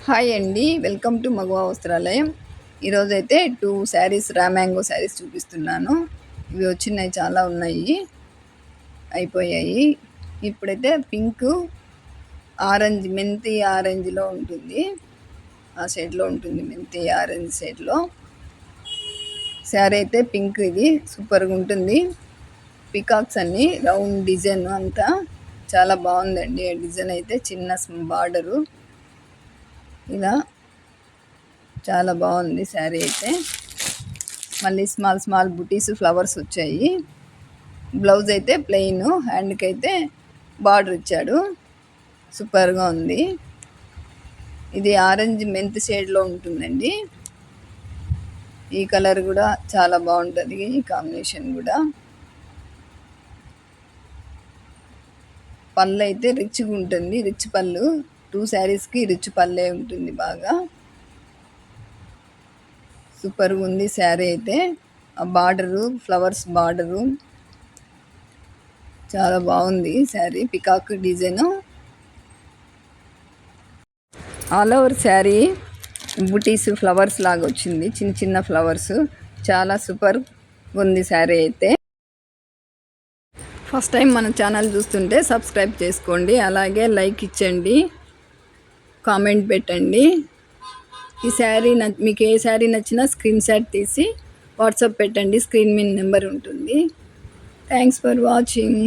Hi అండి, welcome to మగవా వస్త్రాలయం. ఈరోజైతే 2 saris mango saris చూపిస్తున్నాను. ఇవి వచ్చినాయి, చాలా ఉన్నాయి, అయిపోయాయి. ఇప్పుడైతే పింక్ ఆరెంజ్, మెంతి ఆరెంజ్లో ఉంటుంది, ఆ షేడ్లో ఉంటుంది, మెంతి ఆరెంజ్ షేడ్లో శారీ అయితే పింక్. ఇది సూపర్గా ఉంటుంది. పికాక్స్ అన్ని రౌండ్ డిజైన్ అంతా చాలా బాగుందండి. డిజైన్ అయితే చిన్న బార్డరు, ఇలా చాలా బాగుంది శారీ అయితే. మళ్ళీ స్మాల్ స్మాల్ బుటీస్ ఫ్లవర్స్ వచ్చాయి. బ్లౌజ్ అయితే ప్లెయిన్, హ్యాండ్కి అయితే బార్డర్ ఇచ్చాడు. సూపర్గా ఉంది. ఇది ఆరెంజ్ మెంత్ షేడ్లో ఉంటుందండి. ఈ కలర్ కూడా చాలా బాగుంటుంది, ఈ కాంబినేషన్ కూడా. పళ్ళు అయితే రిచ్గా ఉంటుంది, రిచ్ పళ్ళు. 2 శారీస్కి రిచ్ పళ్ళే ఉంటుంది బాగా. సూపర్గా ఉంది శారీ అయితే. ఆ బార్డరు, ఫ్లవర్స్ బార్డరు చాలా బాగుంది sari. Peacock design all over sari బుటీస్ ఫ్లవర్స్ లాగా వచ్చింది, చిన్న చిన్న ఫ్లవర్స్. చాలా సూపర్ ఉంది శారీ అయితే. ఫస్ట్ టైం మన ఛానల్ చూస్తుంటే సబ్స్క్రైబ్ చేసుకోండి, అలాగే లైక్ ఇచ్చండి, కామెంట్ పెట్టండి. ఈ శారీ మీకు ఏ శారీ నచ్చినా స్క్రీన్ షాట్ తీసి వాట్సాప్ పెట్టండి, స్క్రీన్ మీద నెంబర్ ఉంటుంది. Thanks for watching.